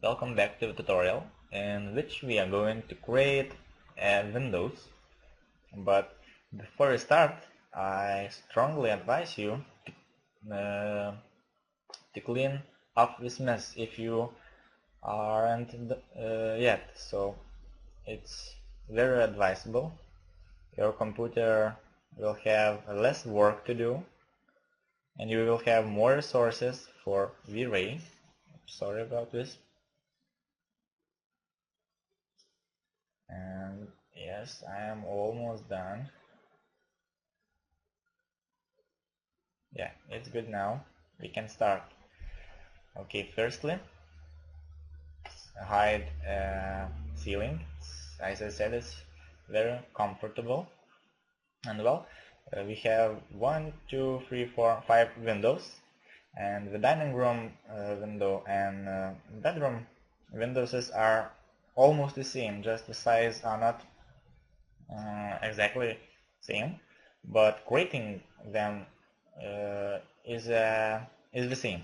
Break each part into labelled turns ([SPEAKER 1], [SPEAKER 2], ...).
[SPEAKER 1] Welcome back to the tutorial in which we are going to create windows. But before we start, I strongly advise you to clean up this mess if you aren't yet. So it's very advisable. Your computer will have less work to do and you will have more resources for V-Ray. Sorry about this. And yes, I am almost done. Yeah, it's good now. We can start. Okay, firstly, hide ceiling. As I said, it's very comfortable. And well, we have 1, 2, 3, 4, 5 windows. And the dining room window and bedroom windows are almost the same, just the size are not exactly same, but creating them is the same.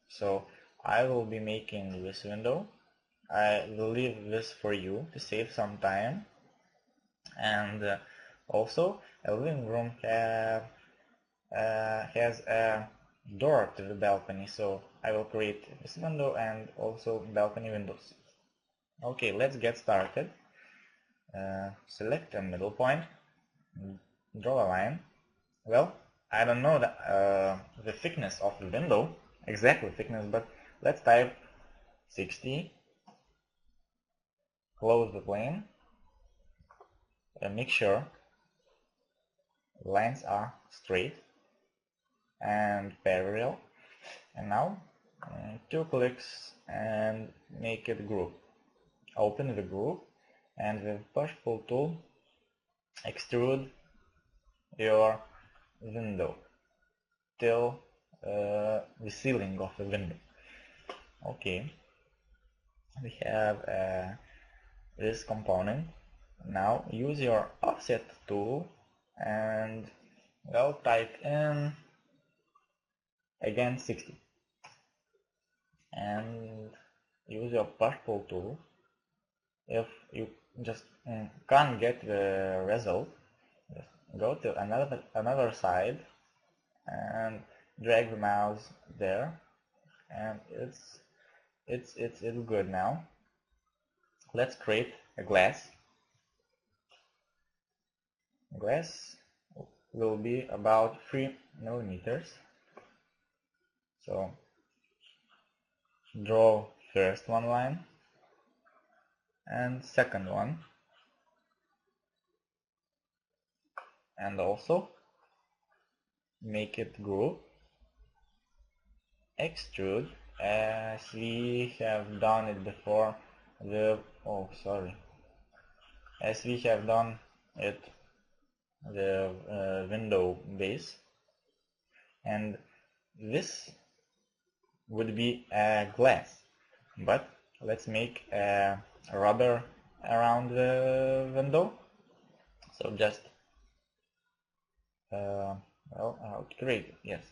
[SPEAKER 1] So I will be making this window. I will leave this for you to save some time, and also a living room has a door to the balcony, so I will create this window and also balcony windows. Okay, let's get started. Select a middle point, draw a line. Well, I don't know the thickness of the window, exactly thickness, but let's type 60, close the plane, and make sure lines are straight and parallel. And now 2 clicks and make it group. Open the group and with push-pull tool extrude your window till the ceiling of the window. Okay, we have this component. Now use your offset tool and well, type in again 60 and use your push-pull tool. If you just can't get the result, just go to another side and drag the mouse there, and it's good now. Let's create a glass. Glass will be about 3 millimeters. So draw first one line and second one, and also make it group, extrude as we have done it before as we have done it the window base, and this would be a glass, but let's make a rubber around the window. So just create, yes,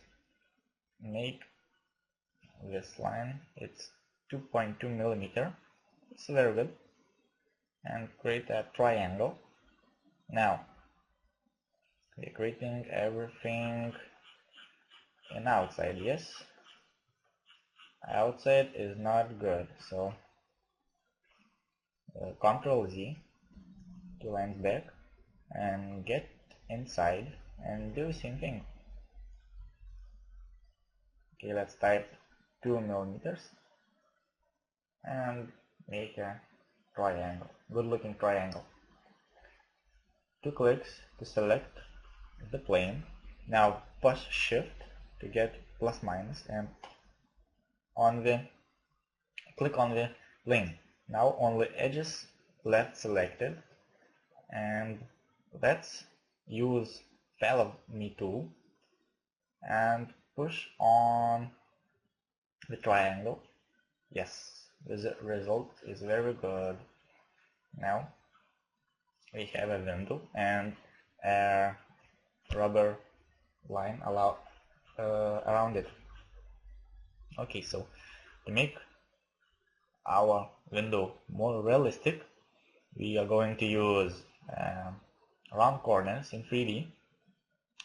[SPEAKER 1] make this line, it's 2.2 millimeter, it's very good, and create a triangle. Now we're creating everything in outside. Yes, outside is not good, so Ctrl Z, 2 lines back, and get inside and do the same thing. Okay, let's type 2 millimeters and make a triangle, good looking triangle. 2 clicks to select the plane. Now push shift to get plus minus and click on the plane. Now only edges left selected, and let's use follow me tool and push on the triangle. Yes, the result is very good. Now we have a window and a rubber line around it. Okay, so to make our window more realistic, we are going to use round corners in 3D.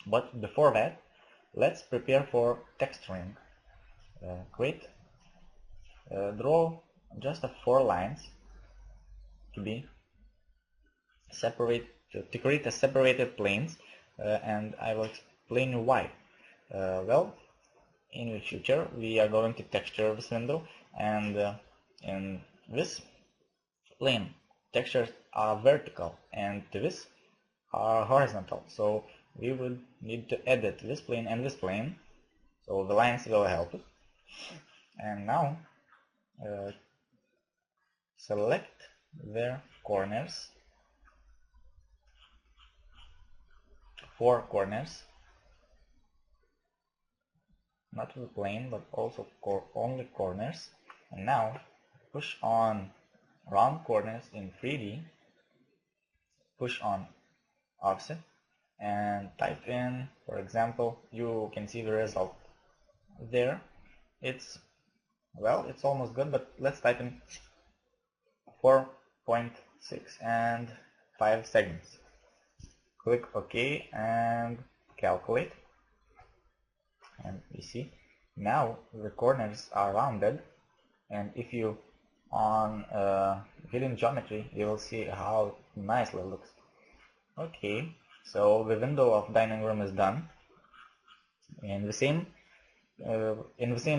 [SPEAKER 1] But before that, let's prepare for texturing. Draw just 4 lines to be separate, to create a separated planes, and I will explain you why. Well, in the future we are going to texture this window, and in this plane textures are vertical and this are horizontal, so we would need to edit this plane and this plane, so the lines will help us. And now select their corners, 4 corners, not the plane but also only corners. And now push on round corners in 3D, push on offset, and type in, for example, you can see the result there. It's almost good, but let's type in 4.6 and 5 segments. Click OK and calculate, and you see now the corners are rounded, and if you on hidden geometry you will see how nicely it looks. Okay, so the window of dining room is done. In the same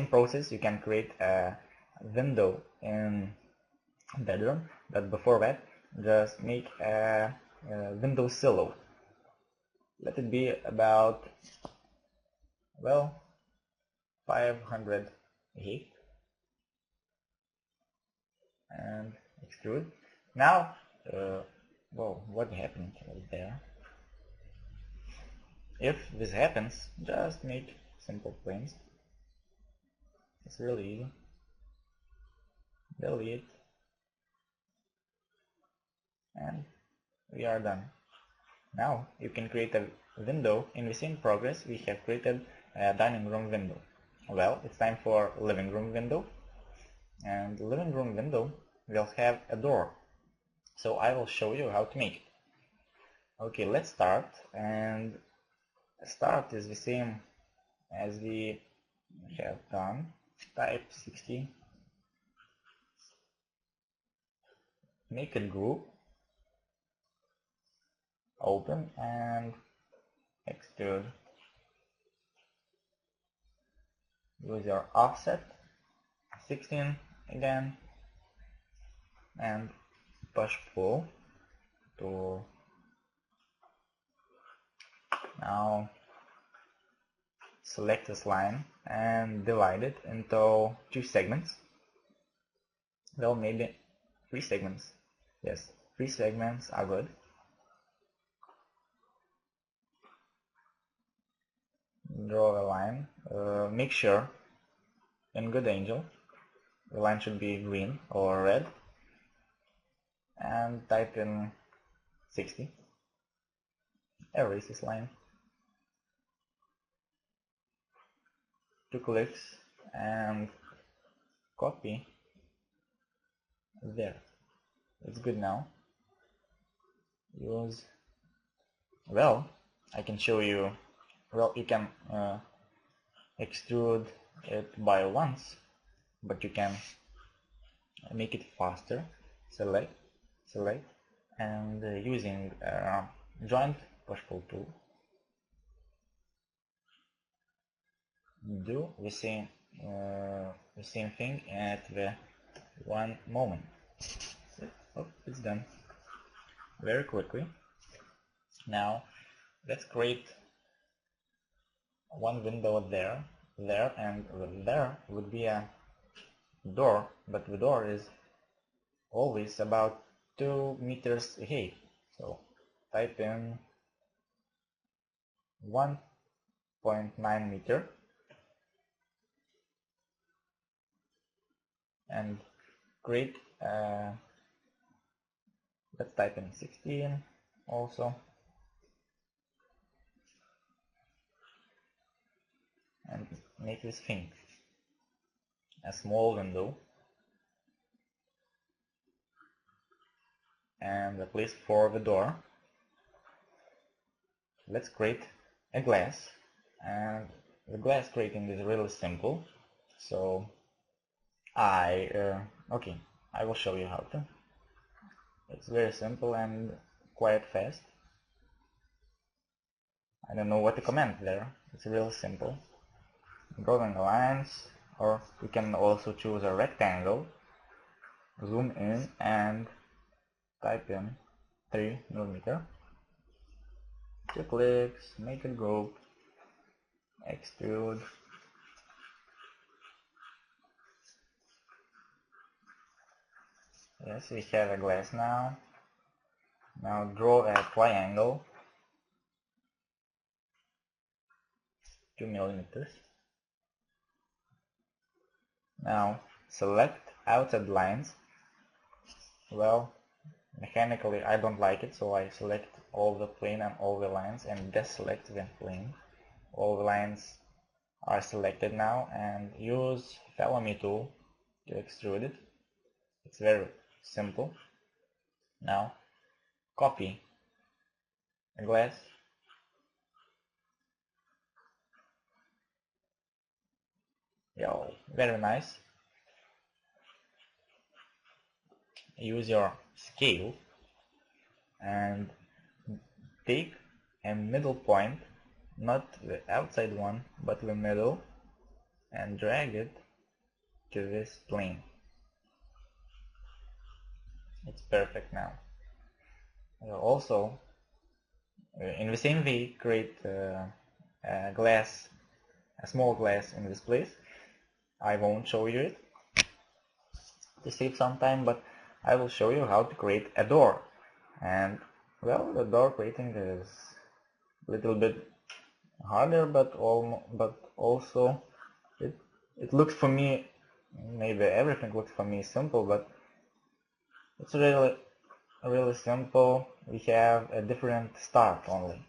[SPEAKER 1] process you can create a window in bedroom, but before that just make a window silhouette. Let it be about 508 and extrude. Now what happened there? If this happens, just make simple planes. It's really easy. Delete, and we are done. Now you can create a window. In the same progress we have created a dining room window. Well, it's time for living room window, and the living room window will have a door, so I will show you how to make it. Okay, let's start, and start is the same as we have done. Type 60, make a group, open and extrude. Use your offset 16 again and push pull to now select this line and divide it into 2 segments. Well, maybe 3 segments. Yes, 3 segments are good. Draw a line. Make sure in good angle the line should be green or red, and type in 60. Erase this line. 2 clicks and copy there. It's good now. Use, well, I can show you, well, you can extrude it by once, but you can make it faster. Select, and using joint push pull tool, do the same thing at the one moment. Oh, it's done very quickly. Now let's create one window there, and there would be a door, but the door is always about 2 meters ahead, so type in 1.9 meter and create let's type in 16 also, and make this thing a small window and a place for the door. Let's create a glass, and the glass creating is really simple. So I will show you how to. It's very simple and quite fast. I don't know what to comment there. It's really simple. Drawing lines, or you can also choose a rectangle, zoom in and type in 3mm. 2 clicks, make a group, extrude. Yes, we have a glass now. Now draw a triangle, 2mm. Now select outside lines. Well, mechanically I don't like it, so I select all the plane and all the lines and deselect the plane. All the lines are selected now, and use follow me tool to extrude it. It's very simple. Now copy a glass, very nice. Use your scale and take a middle point, not the outside one but the middle, and drag it to this plane. It's perfect now. Also, in the same way, create a glass, a small glass in this place. I won't show you it to save some time, but I will show you how to create a door. And well, the door creating is a little bit harder, but also it looks for me, maybe everything looks for me simple, but it's really simple. We have a different start only.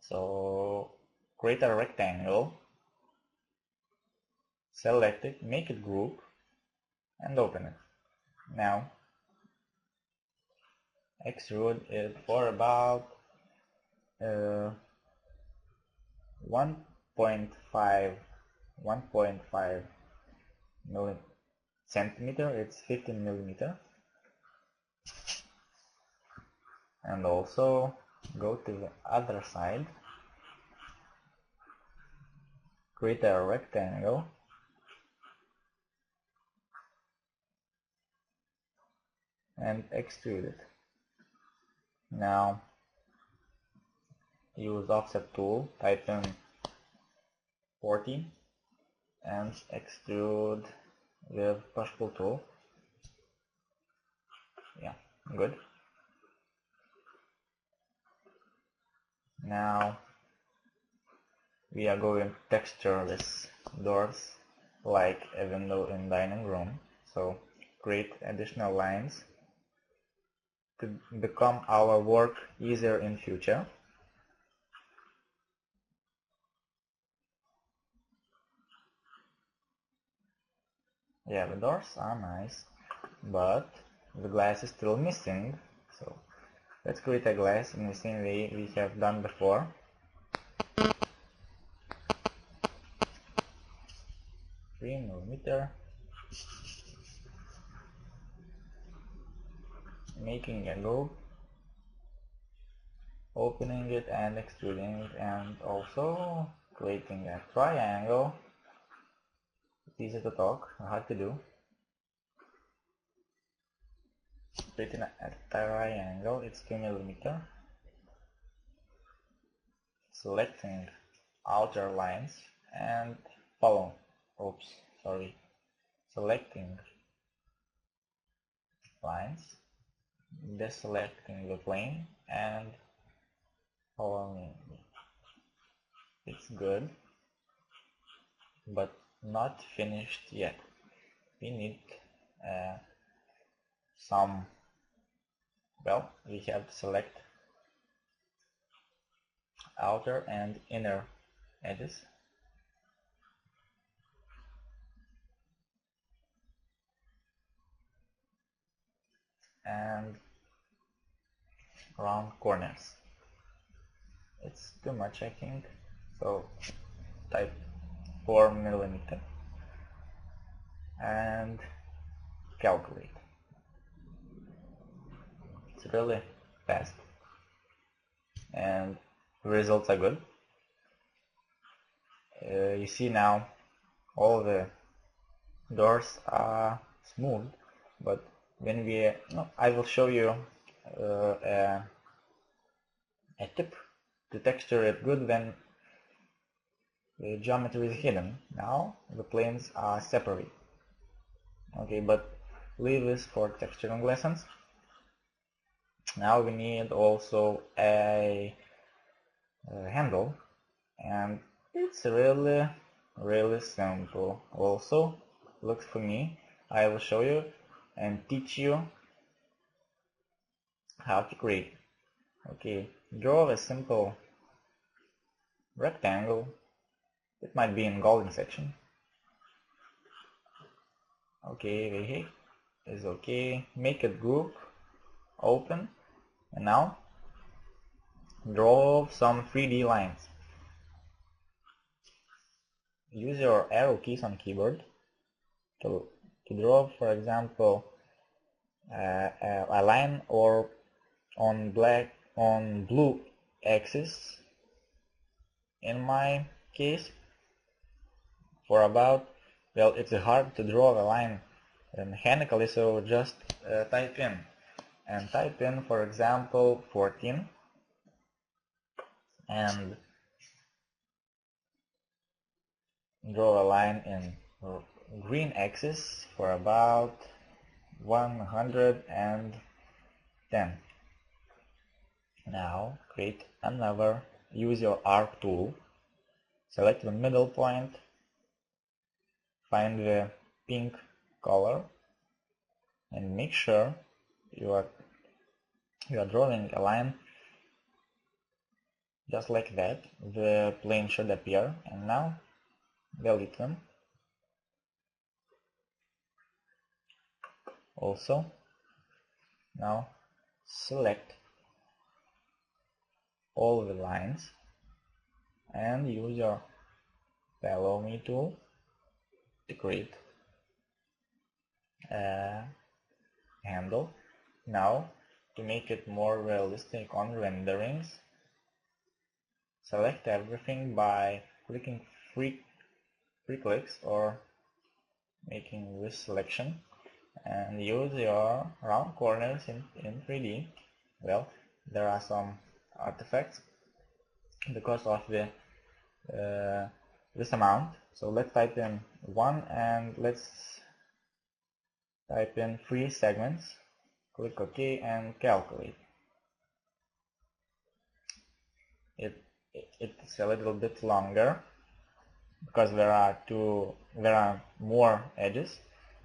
[SPEAKER 1] So create a rectangle, select it, make it group, and open it. Now extrude it for about 1.5 centimeter. It's 15mm. And also go to the other side, create a rectangle, and extrude it. Now use offset tool, type in 40 and extrude with push pull tool. Yeah, good. Now we are going to texture this doors like a window in dining room. So create additional lines to become our work easier in future. Yeah, the doors are nice, but the glass is still missing. So let's create a glass in the same way we have done before. $3mm, making a group, opening it and extruding it, and also creating a triangle. It's easy to talk, hard to do. Creating a triangle, it's 2mm. Selecting outer lines and selecting lines, deselecting the plane and following. It's good, but not finished yet. We need we have to select outer and inner edges. And round corners. It's too much, I think, so type 4 millimeter and calculate. It's really fast and the results are good. You see now all the doors are smooth, but when we I will show you a tip to texture it good when the geometry is hidden. Now the planes are separate. Okay, but leave this for texturing lessons. Now we need also a handle, and it's really simple. Also, looks for me. I will show you and teach you how to create. Okay, draw a simple rectangle. It might be in golden section. Okay, is okay. Make a group, open, and now draw some 3D lines. Use your arrow keys on keyboard to draw, for example, a line or on blue axis. In my case, for about, well, it's hard to draw a line mechanically, so just type in, for example, 14 and draw a line in green axis for about 110. Now create another, use your arc tool, select the middle point, find the pink color and make sure you are drawing a line just like that. The plane should appear, and now delete them. Also, now select all the lines and use your follow me tool to create a handle. Now, to make it more realistic on renderings, select everything by clicking three clicks or making this selection, and use your round corners in 3D. Well, there are some artifacts because of the this amount, so let's type in 1 and let's type in 3 segments, click OK and calculate. It's a little bit longer because there are more edges.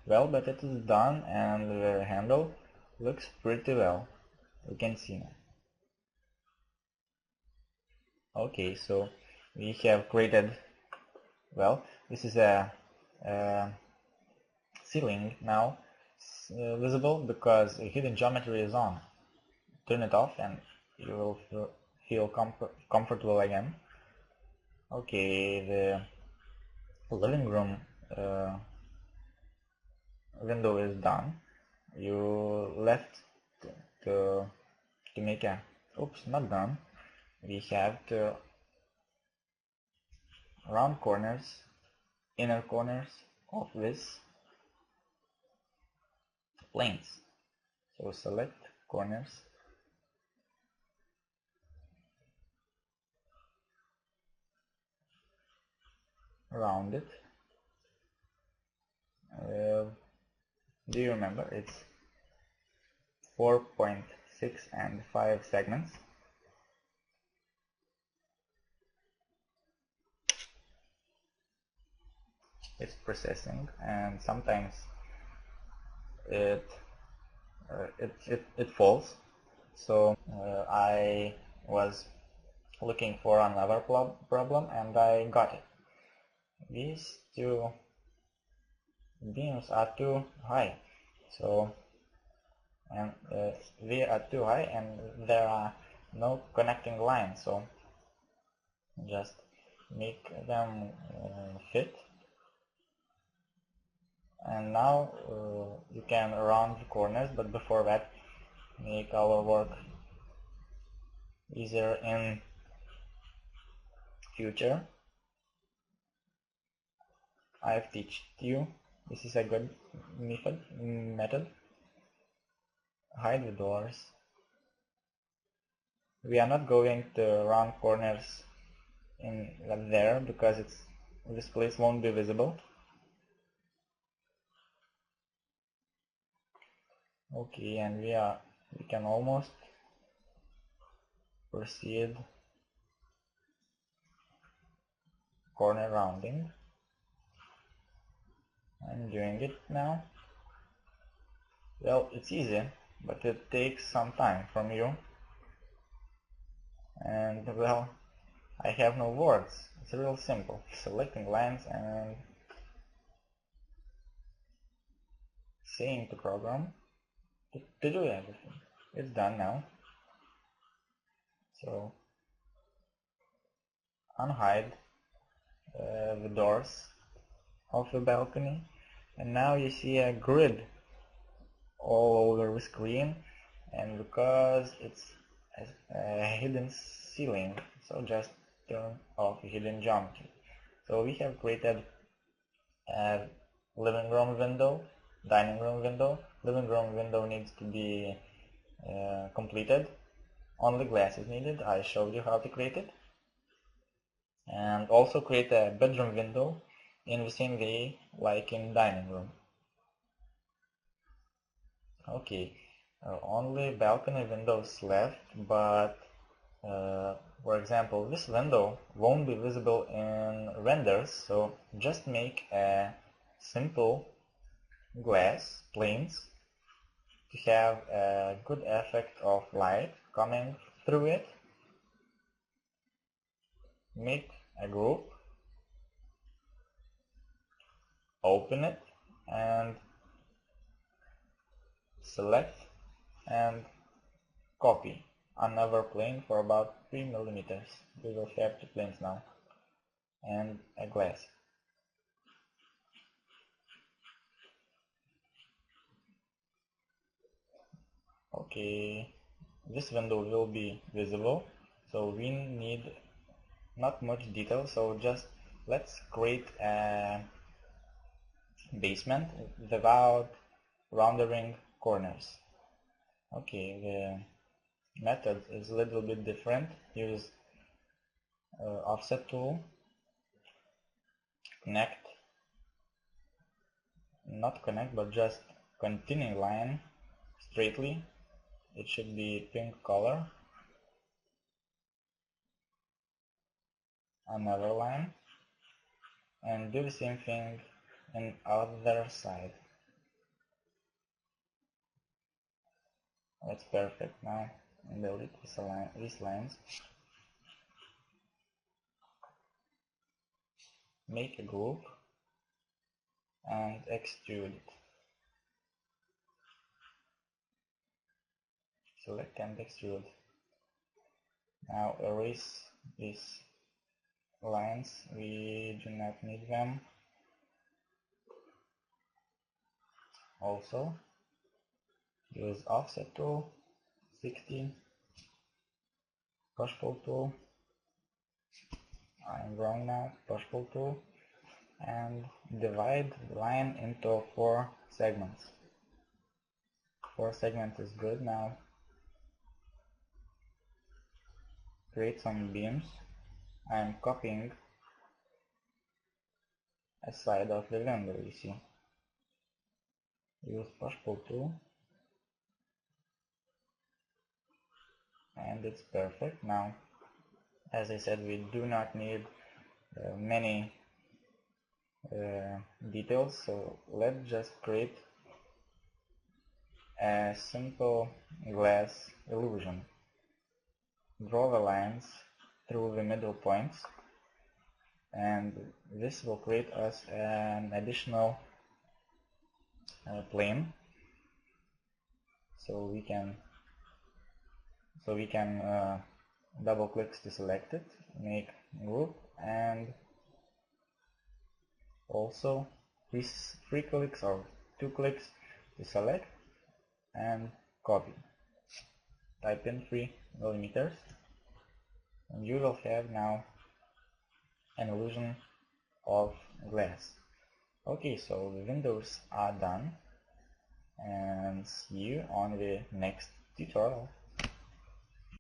[SPEAKER 1] Well, but it is done and the handle looks pretty well. You can see now. Okay, so we have created, well, this is a ceiling now visible because hidden geometry is on. Turn it off and you will feel comfortable again. Okay, the living room window is done. You left to make a, oops, not done. We have to round corners, inner corners of this planes. So select corners, round it. Do you remember? It's 4.6 and 5 segments. It's processing, and sometimes it falls. So I was looking for another problem and I got it. These two beams are too high, so and they are too high and there are no connecting lines, so just make them fit. And now you can round the corners, but before that, make our work easier in future. I've taught you, this is a good method. Hide the doors. We are not going to round corners in there because this place won't be visible. Okay, and we can almost proceed corner rounding. I'm doing it now. Well, it's easy, but it takes some time from you. And well, I have no words. It's real simple. Selecting lines and saying to program to do everything. It's done now. So unhide the doors of the balcony, and now you see a grid all over the screen, and because it's a hidden ceiling, so just turn off hidden geometry. So we have created a living room window, dining room window. Living room window needs to be completed. Only glass is needed. I showed you how to create it. And also create a bedroom window in the same way like in dining room. Okay, only balcony windows left, but for example, this window won't be visible in renders, so just make a simple glass planes to have a good effect of light coming through it. Make a group, open it, and select and copy another plane for about 3 millimeters. We will have 2 planes now and a glass. Okay, this window will be visible, so we need not much detail, so just let's create a basement without rounding corners. Okay, the method is a little bit different. Use offset tool, connect, not connect but just continue line straightly. It should be pink color. Another line, and do the same thing on other side. That's perfect. Now delete these lines. Make a group and extrude it. Select and extrude. Now erase these lines, we do not need them. Also use offset tool, 60, push pull tool, I'm wrong now, push pull tool, and divide the line into 4 segments. 4 segments is good. Now create some beams. I'm copying a side of the window, you see. Use push pull tool, and it's perfect. Now, as I said, we do not need many details, so let's just create a simple glass illusion. Draw the lines through the middle points, and this will create us an additional plane. So we can double click to select it, make group, and also these 3 clicks or 2 clicks to select and copy. Type in 3 millimeters and you will have now an illusion of glass. Okay, so the windows are done, and see you on the next tutorial.